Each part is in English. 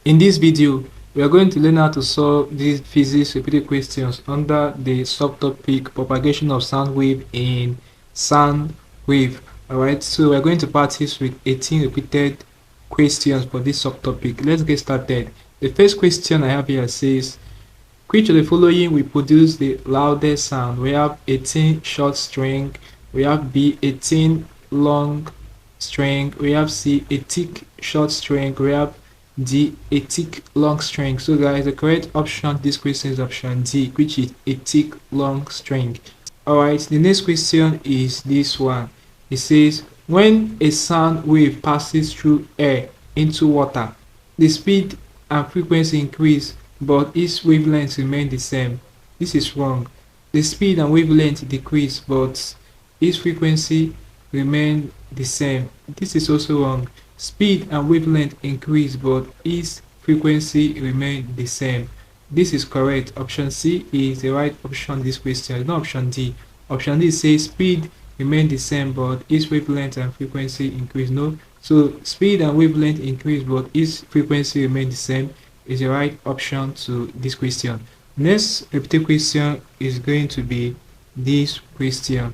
In this video, we are going to learn how to solve these physics repeated questions under the subtopic propagation of sound wave in sound wave. Alright, so we are going to practice with 18 repeated questions for this subtopic. Let's get started. The first question I have here says, which of the following will produce the loudest sound? We have 18 short string, we have B 18 long string, we have C a thick short string, we have D a thick long string. So guys, the correct option to this question is option D, which is a thick long string. Alright, the next question is this one. It says, when a sound wave passes through air into water, the speed and frequency increase, but its wavelength remain the same. This is wrong. The speed and wavelength decrease, but its frequency remain the same. This is also wrong. Speed and wavelength increase, but its frequency remain the same. This is correct. Option C is the right option this question, not option D. Option D says speed remain the same, but its wavelength and frequency increase. No, so speed and wavelength increase, but its frequency remain the same is the right option to this question. Next repeated question is going to be this question.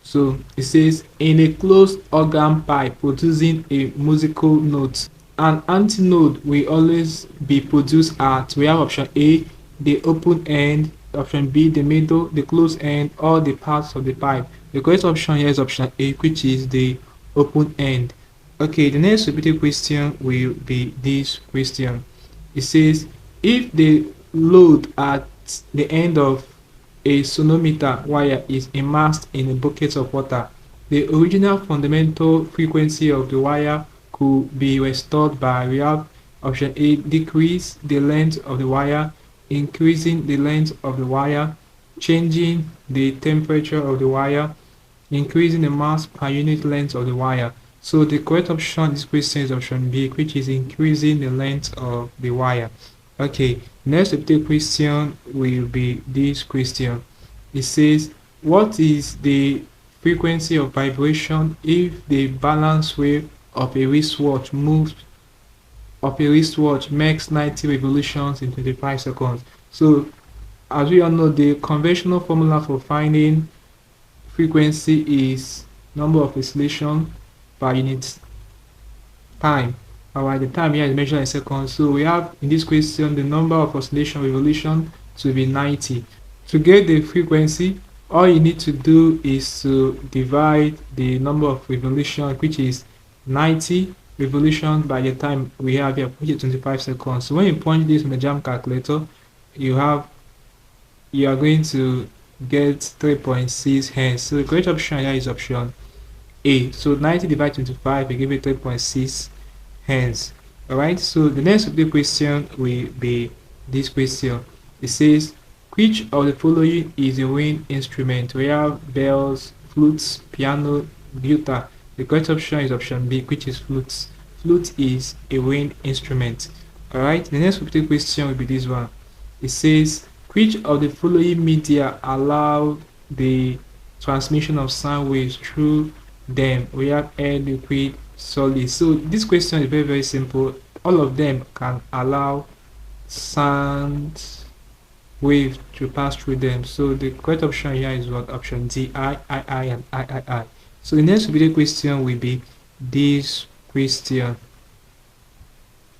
So it says, in a closed organ pipe producing a musical note, an antinode will always be produced at, we have option A, the open end, option B, the middle, the closed end, or the parts of the pipe. The correct option here is option A, which is the open end. Okay, the next repeated question will be this question. It says, if the load at the end of a sonometer wire is immersed in a bucket of water, the original fundamental frequency of the wire could be restored by, we have option A, decrease the length of the wire, increasing the length of the wire, changing the temperature of the wire, increasing the mass per unit length of the wire. So the correct option in this question is option B, which is increasing the length of the wire. Okay, next repeated question will be this question. It says, what is the frequency of vibration if the balance wave of a wristwatch makes 90 revolutions in 25 seconds? So as we all know, the conventional formula for finding frequency is number of oscillation per unit time. Alright, the time here is measured in seconds. So we have in this question the number of oscillation revolution to be 90. To get the frequency, all you need to do is to divide the number of revolution, which is 90 revolution by the time we have here, which is 25 seconds. So when you punch this in the jam calculator, you are going to get 3.6 hence. So the correct option here is option A. So 90 divided 25 will give you 3.6 hence. Alright, so the next question will be this question. It says, which of the following is a wind instrument? We have bells, flutes, piano, guitar. The correct option is option B, which is flutes. Flute is a wind instrument. Alright, the next question will be this one. It says, which of the following media allow the transmission of sound waves through them? We have air, liquid, solid. So this question is very, very simple. All of them can allow sound wave to pass through them. So the correct option here is what? Option D, I, and I. So the next video question will be this question.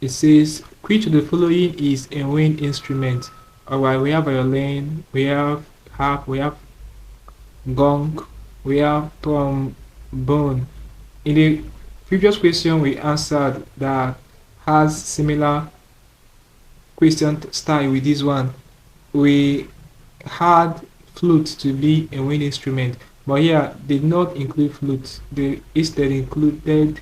It says, which of the following is a wind instrument? Alright, we have violin, we have harp, we have gong, we have trombone. In the previous question we answered that has similar question style with this one. We had flute to be a wind instrument, but here did not include flute. They instead included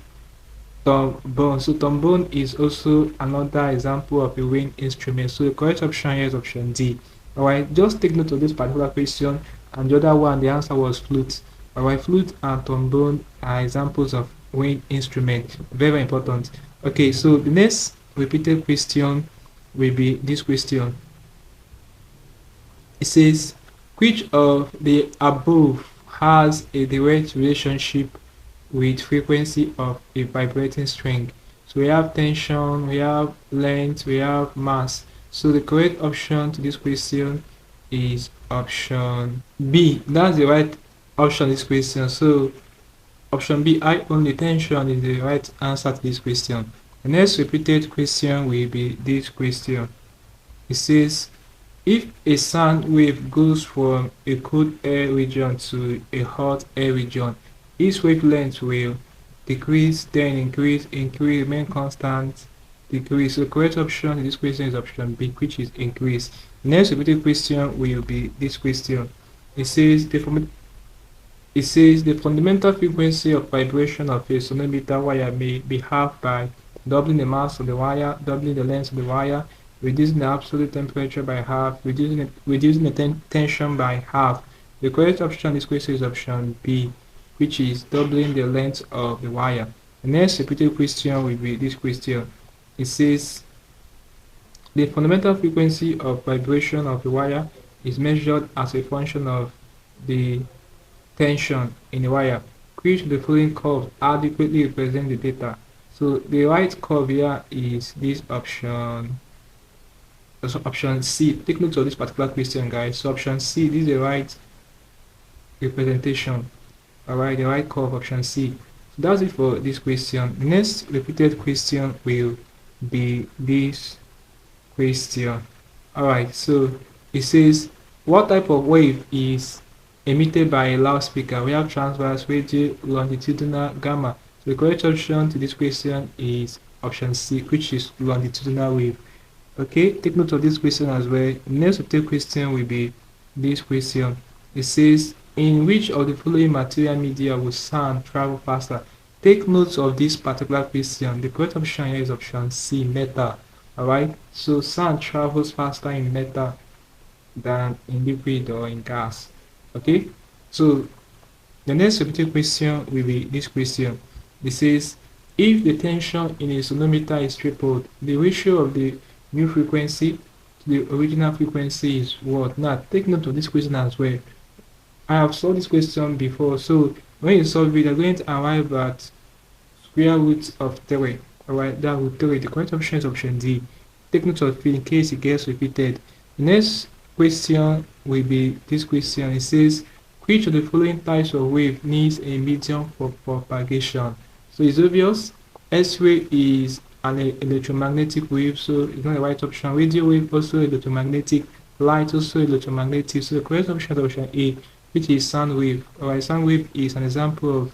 trombone. So trombone is also another example of a wind instrument. So the correct option here is option D. Alright, just take note of this particular question, and the other one, the answer was flute. Alright, flute and trombone are examples of wind instrument. Very, very important. Okay, so the next repeated question will be this question. It says, which of the above has a direct relationship with frequency of a vibrating string? So we have tension, we have length, we have mass. So the correct option to this question is option B. That's the right option to this question. So option B, high only tension, is the right answer to this question. The next repeated question will be this question. It says, if a sound wave goes from a cold air region to a hot air region, its wavelength will decrease, then increase, remain constant, decrease. So the correct option in this question is option B, which is increase. The next repeated question will be this question. It says the fundamental frequency of vibration of a sonometer wire may be halved by doubling the mass of the wire, doubling the length of the wire, reducing the absolute temperature by half, reducing the tension by half. The correct option in this question is option B, which is doubling the length of the wire. The next repeated question will be this question. It says the fundamental frequency of vibration of the wire is measured as a function of the tension in the wire, which the following curves adequately represent the data. So the right curve here is this option. So option C. Take note of this particular question, guys. So option C, this is the right representation. Alright, the right curve, option C. So that's it for this question. The next repeated question will be this question. Alright, so it says, what type of wave is emitted by a loudspeaker? We have transverse, radial, longitudinal, gamma. So the correct option to this question is option C, which is longitudinal wave. Okay, take note of this question as well. Next repeated question will be this question. It says, in which of the following material media will sound travel faster? Take note of this particular question. The correct option here is option C, metal. Alright, so sound travels faster in metal than in liquid or in gas. Okay, so the next repeated question will be this question. It says, if the tension in a sonometer is tripled, the ratio of the new frequency to the original frequency is what? Now take note of this question as well. I have solved this question before, so when you solve it, you're going to arrive at square root of 3. Alright, that would 3. The correct option is option D. Take note of it in case it gets repeated. The next question will be this question. It says, which of the following types of wave needs a medium for propagation? So it's obvious. X-ray is an electromagnetic wave, so it's not the right option. Radio wave also electromagnetic, light also electromagnetic. So the correct option is option A, which is sound wave. Alright, sound wave is an example of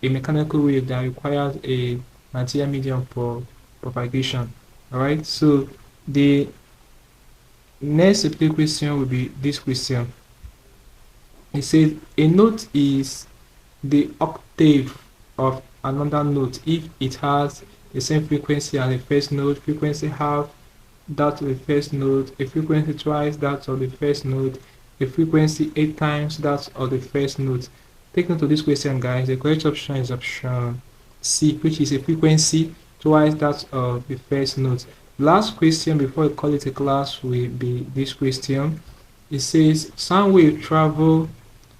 a mechanical wave that requires a material medium for propagation. Alright, so the next repeated question will be this question. It says, a note is the octave of another note if it has the same frequency as the first note, frequency half that of the first note, a frequency twice that of the first note, a frequency 8 times that of the first note. Take note of this question, guys. The correct option is option C, which is a frequency twice that of the first note. Last question before I call it a class will be this question. It says, sound waves travel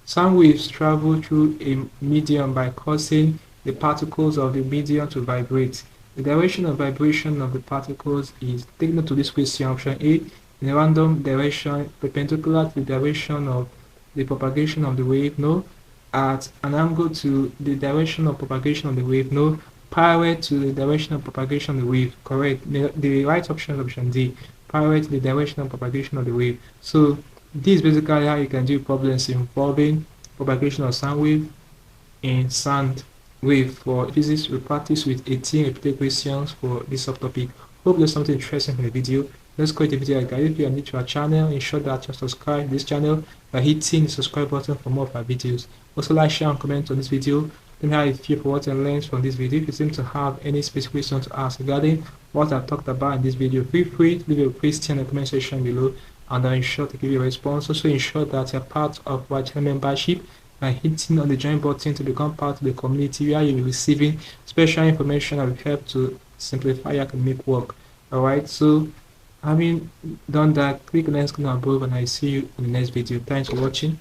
through a medium by causing the particles of the medium to vibrate. The direction of vibration of the particles is, take note of this question, option A, in a random direction perpendicular to the direction of the propagation of the wave, no. At an angle to the direction of propagation of the wave, no. Parallel to the direction of propagation of the wave, correct. The right option is option D, parallel to the direction of propagation of the wave. So this is basically how you can do problems involving propagation of sound wave and sound wave. For physics, we practice with 18 repeated questions for this subtopic. Hope there's something interesting from the video. Let's go to the video, guys. If you are new to our channel, ensure that you subscribe to this channel by hitting the subscribe button for more of our videos. Also, like, share, and comment on this video. Let me know how you feel for what you learned from this video. If you seem to have any specific question to ask regarding what I've talked about in this video, feel free to leave a question in the comment section below, and I'll ensure to give you a response. Also, ensure that you're part of our channel membership by hitting on the join button to become part of the community where you'll be receiving special information that will help to simplify your academic work. Alright, so having done that, click on the screen above and I see you in the next video. Thanks for watching.